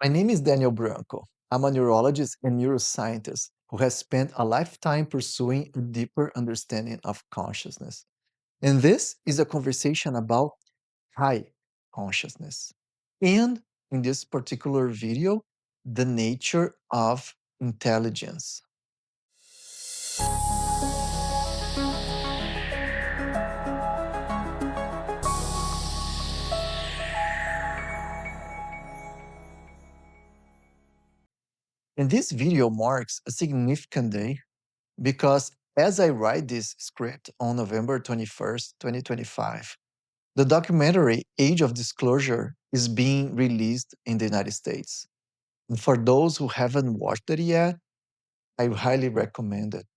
My name is Daniel Branco. I'm a neurologist and neuroscientist who has spent a lifetime pursuing a deeper understanding of consciousness. And this is a conversation about high consciousness. And in this particular video, the nature of intelligence. And this video marks a significant day because as I write this script on November 21st, 2025, the documentary Age of Disclosure is being released in the United States. And for those who haven't watched it yet, I highly recommend it.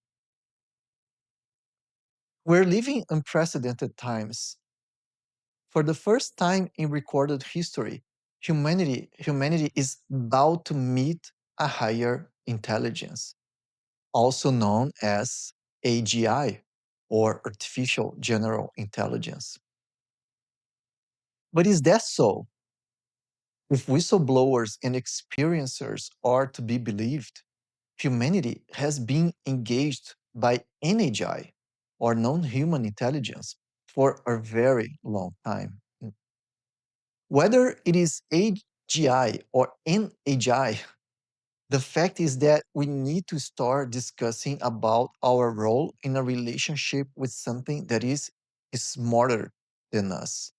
We're living unprecedented times. For the first time in recorded history, humanity is about to meet a higher intelligence, also known as AGI or artificial general intelligence. But is that so? If whistleblowers and experiencers are to be believed, humanity has been engaged by NHI, or non human intelligence, for a very long time. Whether it is AGI or NHI, the fact is that we need to start discussing about our role in a relationship with something that is smarter than us.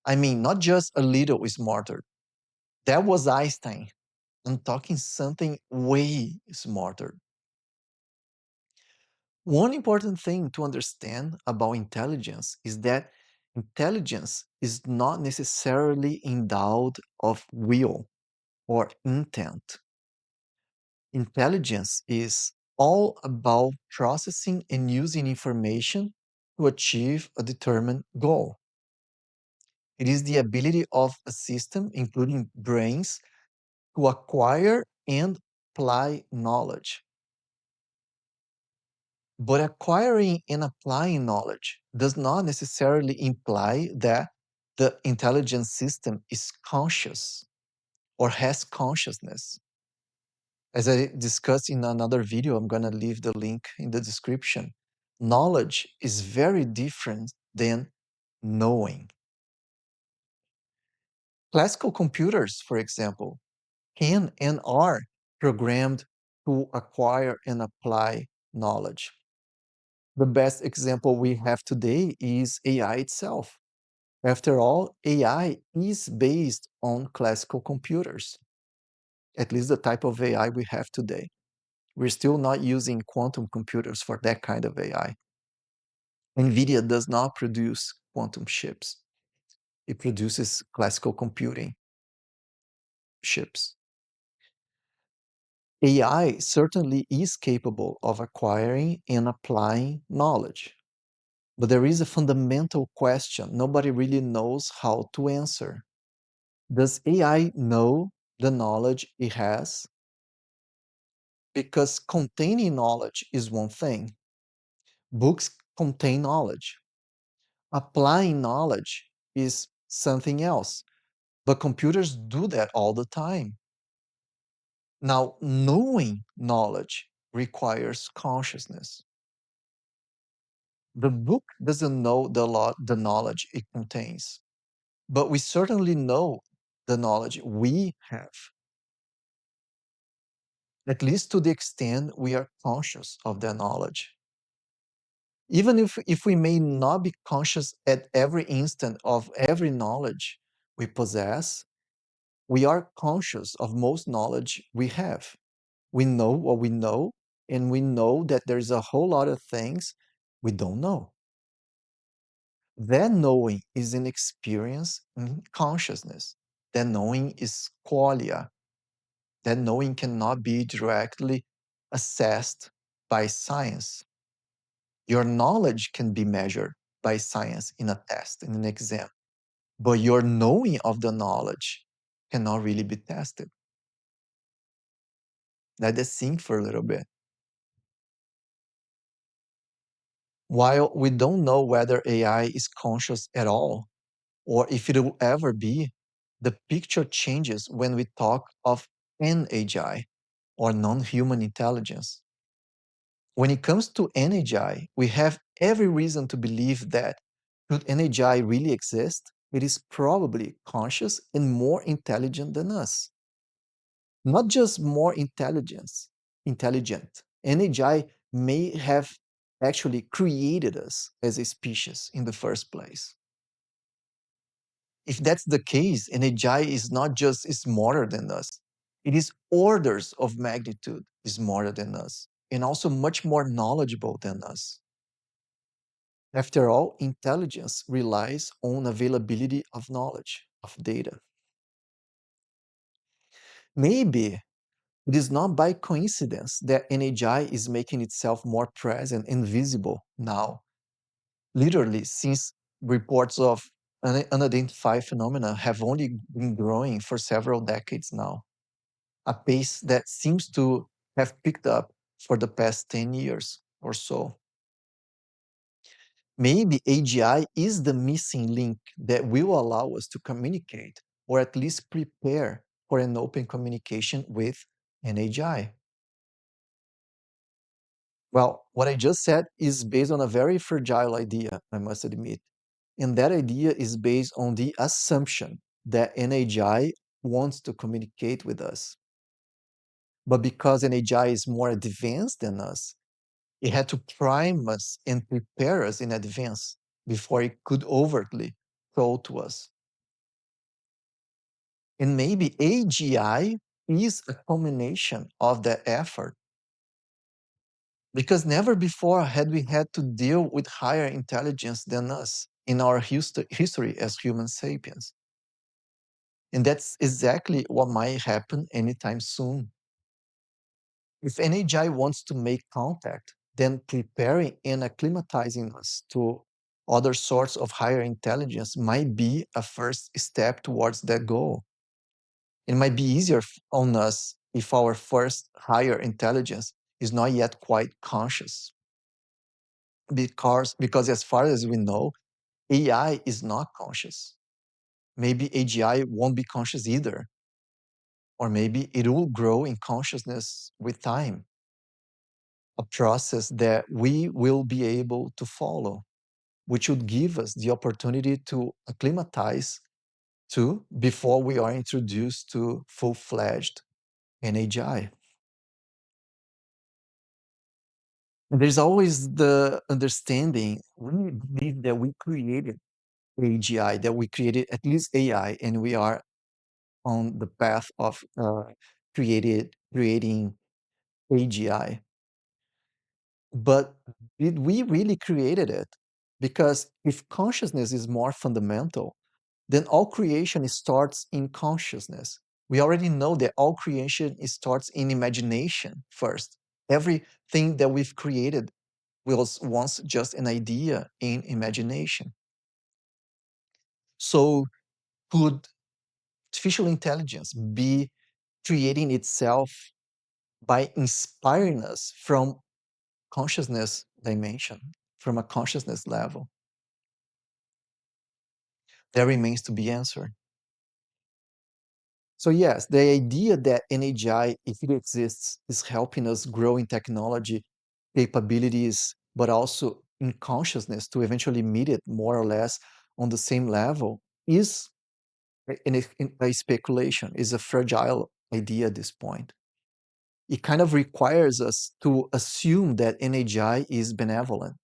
I mean, not just a little smarter. That was Einstein. I'm talking something way smarter. One important thing to understand about intelligence is that intelligence is not necessarily endowed of will or intent. Intelligence is all about processing and using information to achieve a determined goal. It is the ability of a system, including brains, to acquire and apply knowledge. But acquiring and applying knowledge does not necessarily imply that the intelligent system is conscious or has consciousness. As I discussed in another video, I'm going to leave the link in the description. Knowledge is very different than knowing. Classical computers, for example, can and are programmed to acquire and apply knowledge. The best example we have today is AI itself. After all, AI is based on classical computers, at least the type of AI we have today. We're still not using quantum computers for that kind of AI. NVIDIA does not produce quantum chips, it produces classical computing chips. AI certainly is capable of acquiring and applying knowledge. But there is a fundamental question nobody really knows how to answer. Does AI know the knowledge it has? Because containing knowledge is one thing. Books contain knowledge. Applying knowledge is something else. But computers do that all the time. Now, knowing knowledge requires consciousness. The book doesn't know the knowledge it contains, but we certainly know the knowledge we have, at least to the extent we are conscious of that knowledge. Even if we may not be conscious at every instant of every knowledge we possess, we are conscious of most knowledge we have. We know what we know, and we know that there's a whole lot of things we don't know. That knowing is an experience in consciousness. That knowing is qualia. That knowing cannot be directly assessed by science. Your knowledge can be measured by science in a test, in an exam, but your knowing of the knowledge cannot really be tested. Let us think for a little bit. While we don't know whether AI is conscious at all, or if it will ever be, The picture changes when we talk of NAGI, or non-human intelligence. When it comes to NAGI, we have every reason to believe that should NAGI really exist, it is probably conscious and more intelligent than us. Not just more intelligent. NAGI may have actually created us as a species in the first place. If that's the case, NAGI is not just smarter than us, it is orders of magnitude smarter than us, and also much more knowledgeable than us. After all, intelligence relies on availability of knowledge, of data. Maybe it is not by coincidence that NHI is making itself more present and visible now, literally, since reports of unidentified phenomena have only been growing for several decades now, a pace that seems to have picked up for the past 10 years or so. Maybe AGI is the missing link that will allow us to communicate, or at least prepare for an open communication with an AGI. Well, what I just said is based on a very fragile idea, I must admit. And that idea is based on the assumption that an AGI wants to communicate with us. But because an AGI is more advanced than us, it had to prime us and prepare us in advance before it could overtly throw to us. And maybe AGI is a culmination of that effort, because never before had we had to deal with higher intelligence than us in our history as human sapiens. And that's exactly what might happen anytime soon. If an AGI wants to make contact, then preparing and acclimatizing us to other sorts of higher intelligence might be a first step towards that goal. It might be easier on us if our first higher intelligence is not yet quite conscious. Because as far as we know, AI is not conscious. Maybe AGI won't be conscious either. Or maybe it will grow in consciousness with time, a process that we will be able to follow, which would give us the opportunity to acclimatize to before we are introduced to full-fledged NAGI. And there's always the understanding, we believe that we created AGI, that we created at least AI, and we are on the path of creating AGI. But did we really created it? Because if consciousness is more fundamental, then all creation starts in consciousness. We already know that all creation starts in imagination first. Everything that we've created was once just an idea in imagination. So could artificial intelligence be creating itself by inspiring us from consciousness dimension, from a consciousness level? That remains to be answered. So yes, the idea that NHI, if it exists, is helping us grow in technology capabilities, but also in consciousness to eventually meet it more or less on the same level is a speculation, is a fragile idea at this point. It kind of requires us to assume that NHI is benevolent.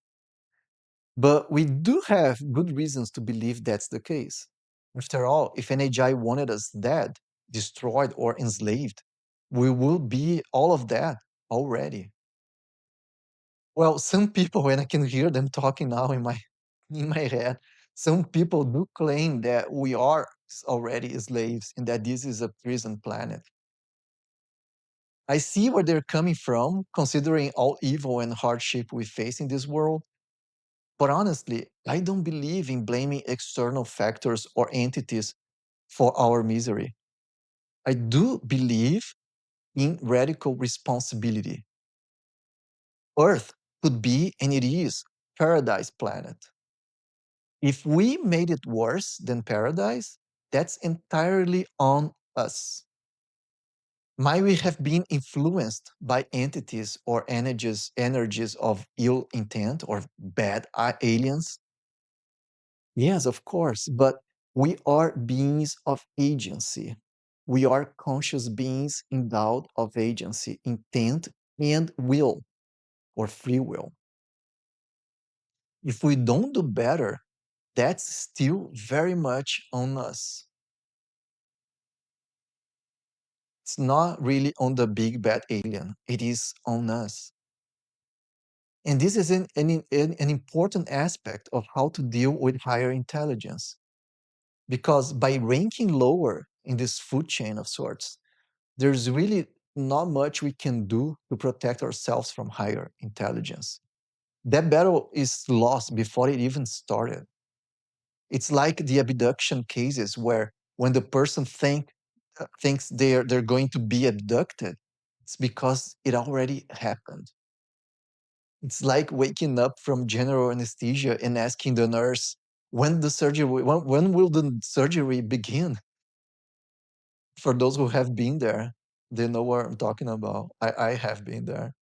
But we do have good reasons to believe that's the case. After all, if NHI wanted us dead, destroyed, or enslaved, we will be all of that already. Well, some people, when I can hear them talking now in my head, some people do claim that we are already slaves and that this is a prison planet. I see where they're coming from, considering all evil and hardship we face in this world. But honestly, I don't believe in blaming external factors or entities for our misery. I do believe in radical responsibility. Earth could be, and it is, paradise planet. If we made it worse than paradise, That's entirely on us. Might we have been influenced by entities or energies of ill intent or bad aliens? Yes, of course, but we are beings of agency. We are conscious beings endowed of agency, intent, and will or free will. If we don't do better, that's still very much on us. It's not really on the big bad alien, it is on us. And this is an important aspect of how to deal with higher intelligence. Because by ranking lower in this food chain of sorts, there's really not much we can do to protect ourselves from higher intelligence. That battle is lost before it even started. It's like the abduction cases where when the person thinks they're going to be abducted, it's because it already happened. It's like waking up from general anesthesia and asking the nurse, when will the surgery begin? For those who have been there, they know what I'm talking about. I have been there.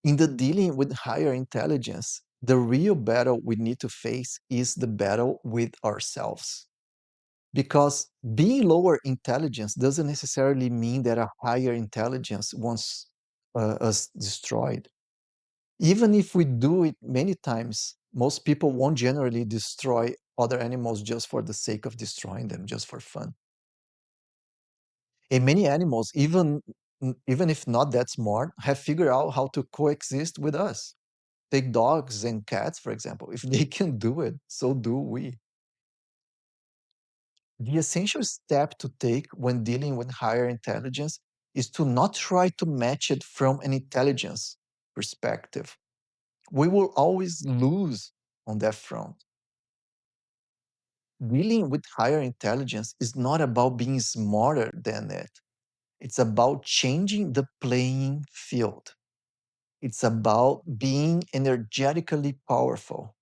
In the dealing with higher intelligence, the real battle we need to face is the battle with ourselves. Because being lower intelligence doesn't necessarily mean that a higher intelligence wants us destroyed. Even if we do it many times, most people won't generally destroy other animals just for the sake of destroying them, just for fun. And many animals, even if not that smart, have figured out how to coexist with us. Take dogs and cats, for example. If they can do it, so do we. The essential step to take when dealing with higher intelligence is to not try to match it from an intelligence perspective. We will always lose on that front. Dealing with higher intelligence is not about being smarter than it, it's about changing the playing field. It's about being energetically powerful,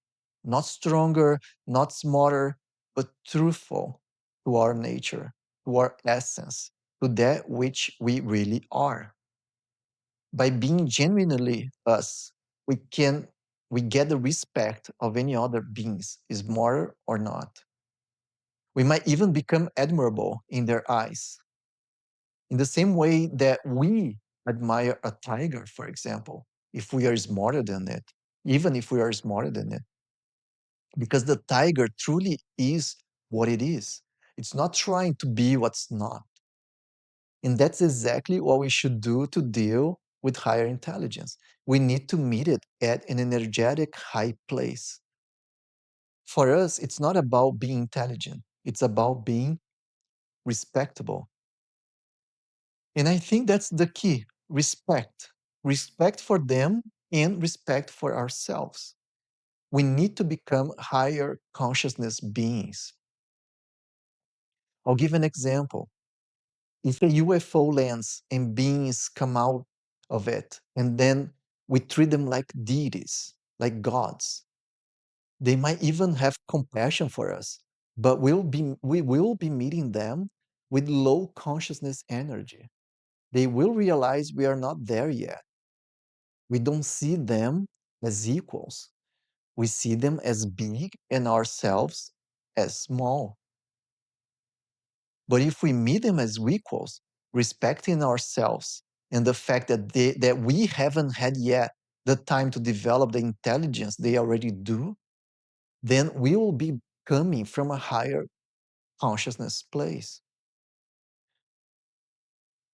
not stronger, not smarter, but truthful to our nature, to our essence, to that which we really are. By being genuinely us, we can we get the respect of any other beings, smarter or not. We might even become admirable in their eyes. In the same way that we admire a tiger, for example, if we are smarter than it, even if we are smarter than it, because the tiger truly is what it is. It's not trying to be what's not. And that's exactly what we should do to deal with higher intelligence. We need to meet it at an energetic high place. For us, it's not about being intelligent, it's about being respectable. And I think that's the key, respect. Respect for them and respect for ourselves. We need to become higher consciousness beings. I'll give an example. If a UFO lands and beings come out of it, and then we treat them like deities, like gods, they might even have compassion for us, but we will be meeting them with low consciousness energy. They will realize we are not there yet. We don't see them as equals. We see them as big and ourselves as small. But if we meet them as equals, respecting ourselves and the fact that we haven't had yet the time to develop the intelligence they already do, then we will be coming from a higher consciousness place.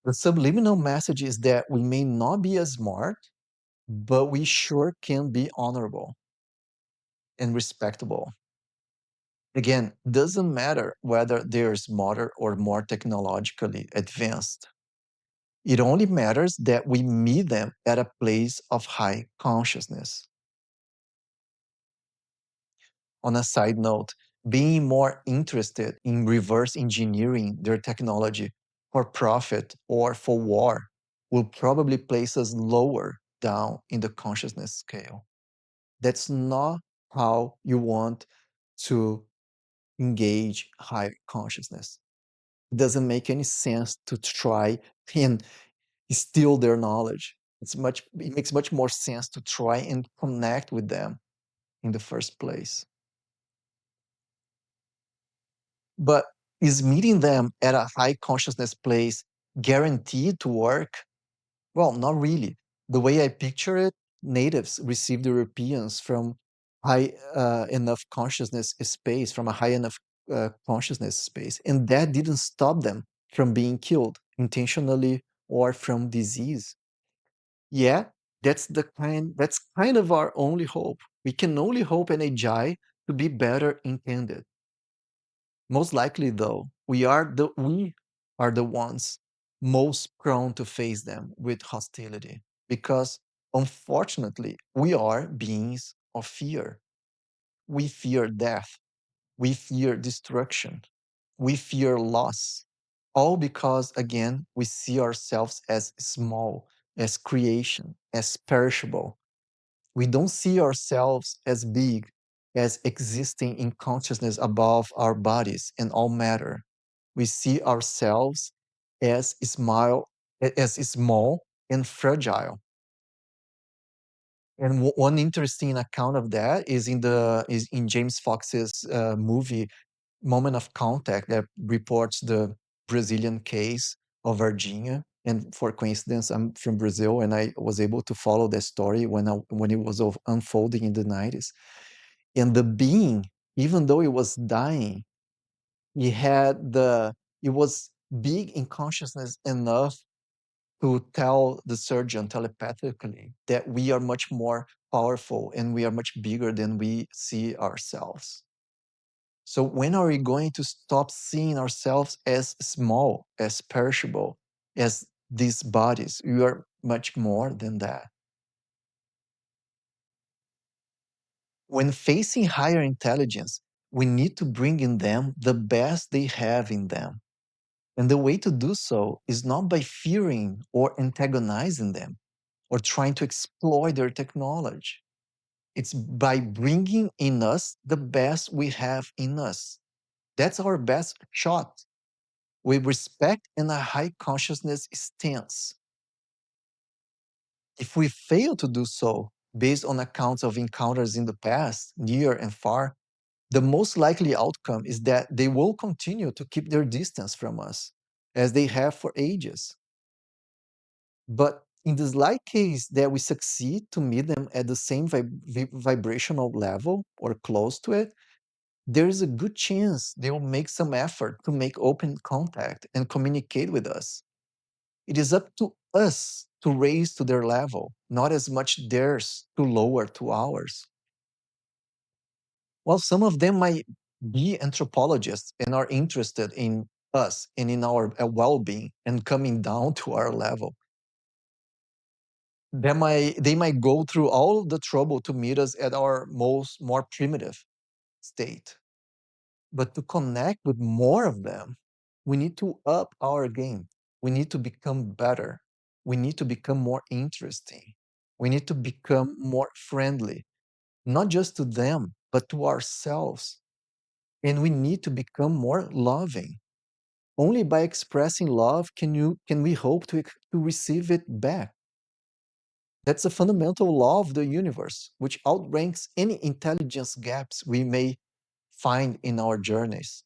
The subliminal message is that we may not be as smart, but we sure can be honorable and respectable. Again, doesn't matter whether they're smarter or more technologically advanced. It only matters that we meet them at a place of high consciousness. On a side note, being more interested in reverse engineering their technology for profit or for war will probably place us lower down in the consciousness scale. That's not how you want to engage higher consciousness. It doesn't make any sense to try and steal their knowledge. It makes much more sense to try and connect with them in the first place. But is meeting them at a high consciousness place guaranteed to work? Well, not really. The way I picture it, natives received Europeans from high enough consciousness space, from a high enough consciousness space, and that didn't stop them from being killed intentionally or from disease. Yeah, that's kind of our only hope. We can only hope and AGI to be better intended. Most likely, though, we are the ones most prone to face them with hostility because, unfortunately, we are beings of fear. We fear death. We fear destruction. We fear loss. All because, again, we see ourselves as small, as creation, as perishable. We don't see ourselves as big, as existing in consciousness above our bodies and all matter. We see ourselves as small and fragile. And one interesting account of that is in James Fox's movie Moment of Contact that reports the Brazilian case of Virginia. And for coincidence, I'm from Brazil, and I was able to follow that story when it was unfolding in the 90s. And the being, even though it was dying, he had the it was big in consciousness enough to tell the surgeon telepathically that we are much more powerful and we are much bigger than we see ourselves. So when are we going to stop seeing ourselves as small, as perishable, as these bodies? We are much more than that. When facing higher intelligence, we need to bring in them the best they have in them. And the way to do so is not by fearing or antagonizing them or trying to exploit their technology. It's by bringing in us the best we have in us. That's our best shot with respect and a high consciousness stance. If we fail to do so, based on accounts of encounters in the past, near and far, the most likely outcome is that they will continue to keep their distance from us, as they have for ages. But in the slight case that we succeed to meet them at the same vibrational level or close to it, there is a good chance they will make some effort to make open contact and communicate with us. It is up to us to raise to their level, not as much theirs to lower to ours. While some of them might be anthropologists and are interested in us and in our well being and coming down to our level, they might go through all the trouble to meet us at our more primitive state. But to connect with more of them, we need to up our game. We need to become better. We need to become more interesting. We need to become more friendly, not just to them, but to ourselves. And we need to become more loving. Only by expressing love can we hope to receive it back. That's a fundamental law of the universe, which outranks any intelligence gaps we may find in our journeys.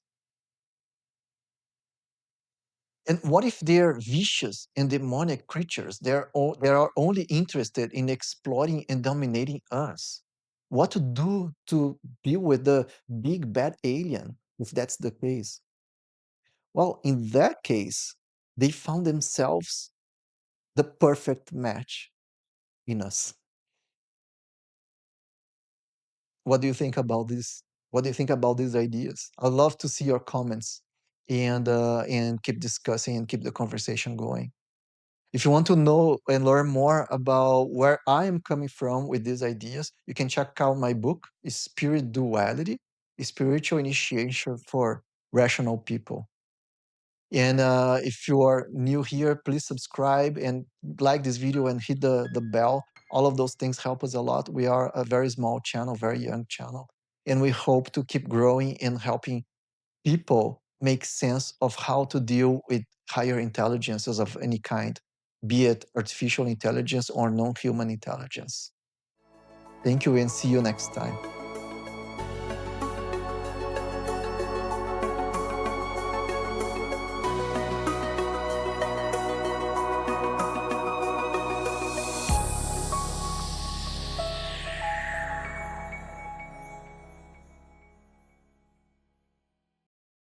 And what if they're vicious and demonic creatures? They are only interested in exploiting and dominating us. What to do to deal with the big bad alien if that's the case? Well, in that case, they found themselves the perfect match in us. What do you think about this? What do you think about these ideas? I'd love to see your comments and keep discussing and keep the conversation going. If you want to know and learn more about where I am coming from with these ideas, you can check out my book, Spirit Duality, Spiritual Initiation for Rational People. And if you are new here, please subscribe and like this video and hit the bell. All of those things help us a lot. We are a very small channel, very young channel. And we hope to keep growing and helping people make sense of how to deal with higher intelligences of any kind, be it artificial intelligence or non-human intelligence. Thank you and see you next time.